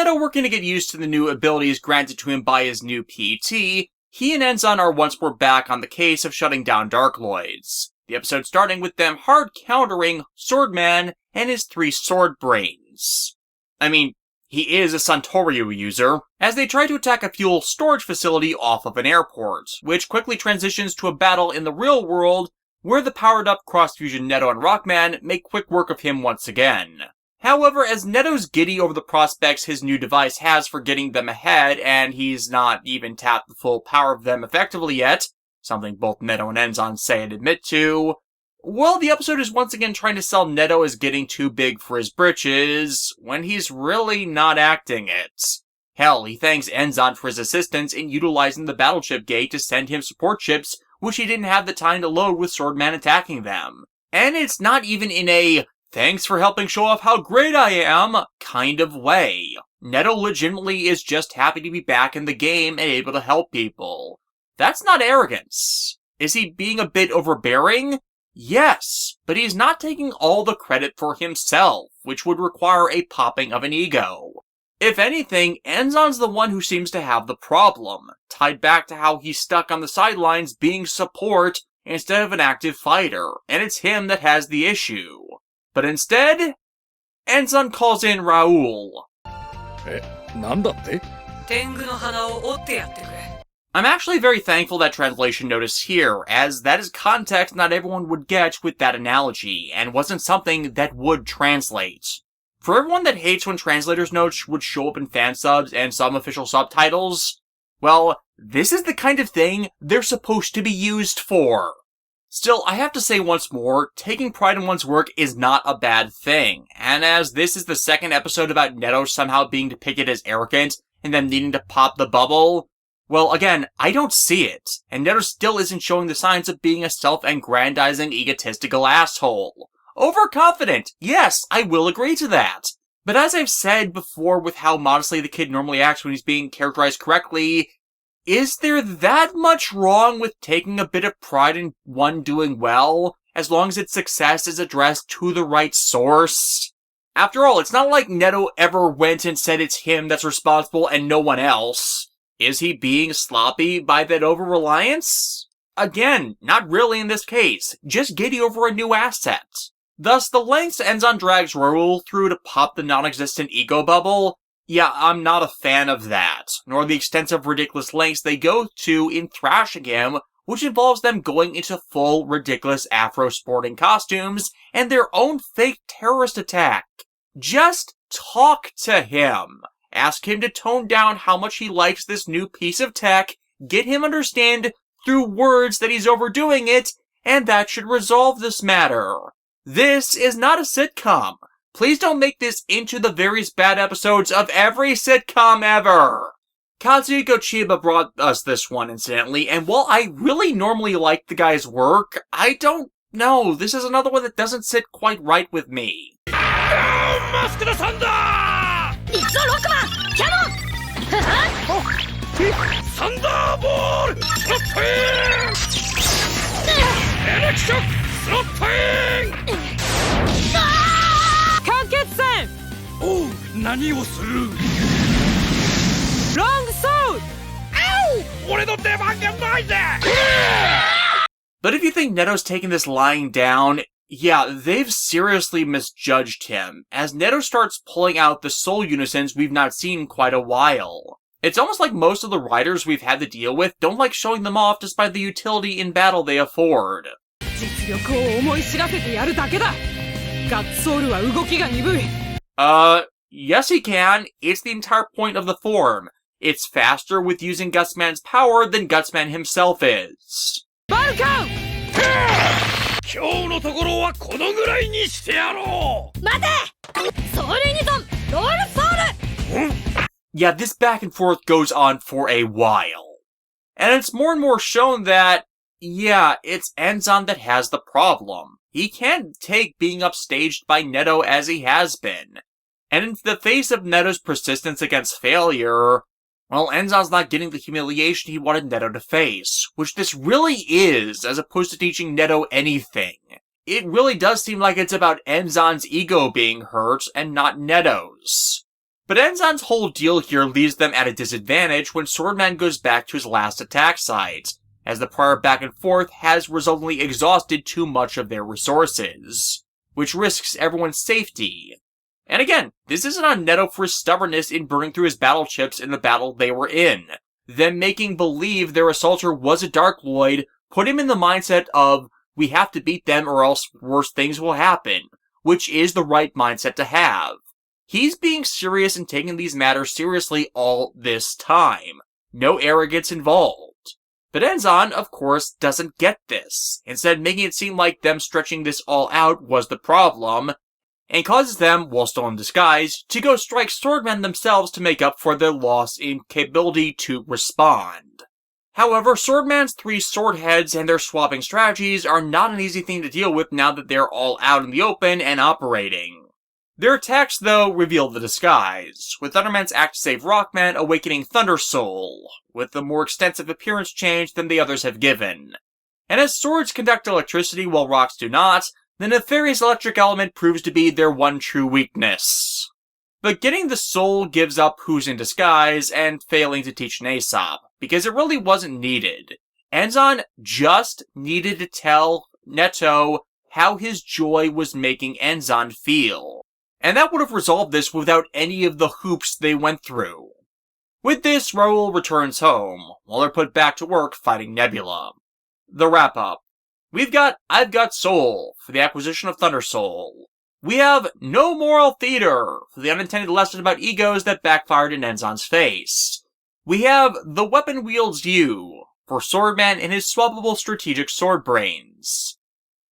Netto working to get used to the new abilities granted to him by his new PT, he and Enzan are once more back on the case of shutting down Darkloids. The episode starting with them hard countering Swordman and his 3 sword brains. I mean, he is a Santorio user, as they try to attack a fuel storage facility off of an airport, which quickly transitions to a battle in the real world where the powered-up cross-fusion Netto and Rockman make quick work of him once again. However, as Netto's giddy over the prospects his new device has for getting them ahead, and he's not even tapped the full power of them effectively yet, something both Netto and Enzan say and admit to, well, the episode is once again trying to sell Netto as getting too big for his britches, when he's really not acting it. Hell, he thanks Enzan for his assistance in utilizing the battleship gate to send him support ships, which he didn't have the time to load with Swordman attacking them. And it's not even in a thanks for helping show off how great I am kind of way. Netto legitimately is just happy to be back in the game and able to help people. That's not arrogance. Is he being a bit overbearing? Yes, but he's not taking all the credit for himself, which would require a popping of an ego. If anything, Enzan's the one who seems to have the problem, tied back to how he's stuck on the sidelines being support instead of an active fighter, and it's him that has the issue. But instead, Enzan calls in Raul. I'm actually very thankful that translation notice here, as that is context not everyone would get with that analogy, and wasn't something that would translate. For everyone that hates when translators' notes would show up in fan subs and some official subtitles, well, this is the kind of thing they're supposed to be used for. Still, I have to say once more, taking pride in one's work is not a bad thing, and as this is the second episode about Netto somehow being depicted as arrogant and them needing to pop the bubble, well, again, I don't see it, and Netto still isn't showing the signs of being a self-aggrandizing, egotistical asshole. Overconfident, yes, I will agree to that. But as I've said before with how modestly the kid normally acts when he's being characterized correctly, is there that much wrong with taking a bit of pride in one doing well, as long as its success is addressed to the right source? After all, it's not like Netto ever went and said it's him that's responsible and no one else. Is he being sloppy by that over-reliance? Again, not really in this case, just giddy over a new asset. Thus, the lengths Enzan drags Raul through to pop the non-existent ego bubble, yeah, I'm not a fan of that, nor the extensive ridiculous lengths they go to in thrashing him, which involves them going into full ridiculous Afro-sporting costumes and their own fake terrorist attack. Just talk to him. Ask him to tone down how much he likes this new piece of tech, get him understand through words that he's overdoing it, and that should resolve this matter. This is not a sitcom. Please don't make this into the various bad episodes of every sitcom ever. Kazuhiko Chiba brought us this one, incidentally, and while I really normally like the guy's work, I don't know, this is another one that doesn't sit quite right with me. But if you think Netto's taking this lying down, yeah, they've seriously misjudged him, as Netto starts pulling out the soul unisons we've not seen in quite a while. It's almost like most of the writers we've had to deal with don't like showing them off despite the utility in battle they afford. Yes he can. It's the entire point of the form. It's faster with using Gutsman's power than Gutsman himself is. Yeah, this back and forth goes on for a while. And it's more and more shown that, yeah, it's Enzan that has the problem. He can't take being upstaged by Netto as he has been. And in the face of Netto's persistence against failure, well, Enzan's not getting the humiliation he wanted Netto to face, which this really is, as opposed to teaching Netto anything. It really does seem like it's about Enzan's ego being hurt, and not Netto's. But But Enzan's whole deal here leaves them at a disadvantage when Swordman goes back to his last attack site, as the prior back and forth has resultantly exhausted too much of their resources, which risks everyone's safety. And again, this isn't on Netto for his stubbornness in burning through his battle chips in the battle they were in. Them making believe their assaulter was a Dark Lloyd put him in the mindset of, we have to beat them or else worse things will happen, which is the right mindset to have. He's being serious and taking these matters seriously all this time. No arrogance involved. But Enzan, of course, doesn't get this, instead making it seem like them stretching this all out was the problem, and causes them, while still in disguise, to go strike Swordman themselves to make up for their loss in capability to respond. However, Swordman's 3 sword heads and their swapping strategies are not an easy thing to deal with now that they're all out in the open and operating. Their attacks, though, reveal the disguise, with Thunderman's act to save Rockman awakening Thunder Soul, with a more extensive appearance change than the others have given. And as swords conduct electricity while rocks do not, the nefarious electric element proves to be their one true weakness. But getting the soul gives up who's in disguise and failing to teach an Aesop, because it really wasn't needed. Enzan just needed to tell Netto how his joy was making Enzan feel. And that would have resolved this without any of the hoops they went through. With this, Raoul returns home, while they're put back to work fighting Nebula. The wrap-up. We've got I've Got Soul for the acquisition of Thunder Soul. We have No Moral Theater for the unintended lesson about egos that backfired in Enzan's face. We have The Weapon Wields You for Swordman and his swappable strategic sword brains.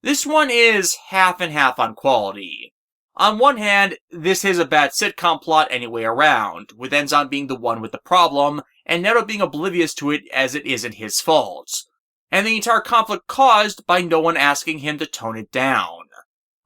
This one is half and half on quality. On one hand, this is a bad sitcom plot any way around, with Enzan being the one with the problem, and Netto being oblivious to it as it isn't his fault. And the entire conflict caused by no one asking him to tone it down.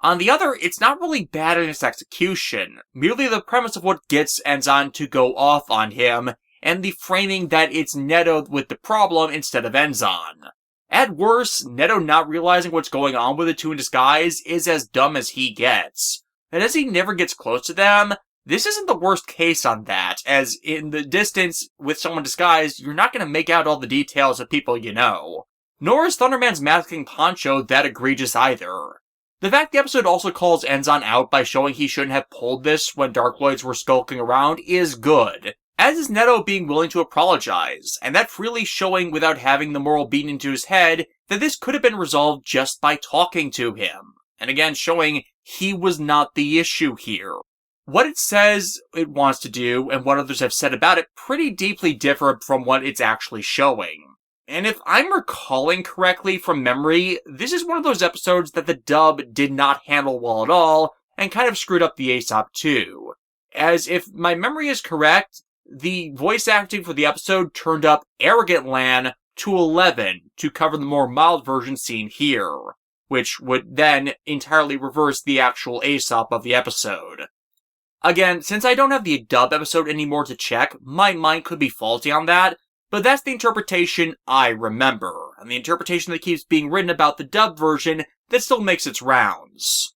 On the other, it's not really bad in its execution, merely the premise of what gets Enzan to go off on him, and the framing that it's Netto with the problem instead of Enzan. At worst, Netto not realizing what's going on with the two in disguise is as dumb as he gets. And as he never gets close to them, this isn't the worst case on that, as in the distance with someone disguised, you're not going to make out all the details of people you know. Nor is Thunderman's masking poncho that egregious either. The fact the episode also calls Enzan out by showing he shouldn't have pulled this when Dark Lloyds were skulking around is good, as is Netto being willing to apologize, and that freely showing without having the moral beaten into his head that this could have been resolved just by talking to him, and again showing he was not the issue here. What it says it wants to do, and what others have said about it, pretty deeply differ from what it's actually showing. And if I'm recalling correctly from memory, this is one of those episodes that the dub did not handle well at all, and kind of screwed up the Aesop too. As if my memory is correct, the voice acting for the episode turned up Arrogant Lan to 11 to cover the more mild version seen here, which would then entirely reverse the actual Aesop of the episode. Again, since I don't have the dub episode anymore to check, my mind could be faulty on that, but that's the interpretation I remember, and the interpretation that keeps being written about the dub version that still makes its rounds.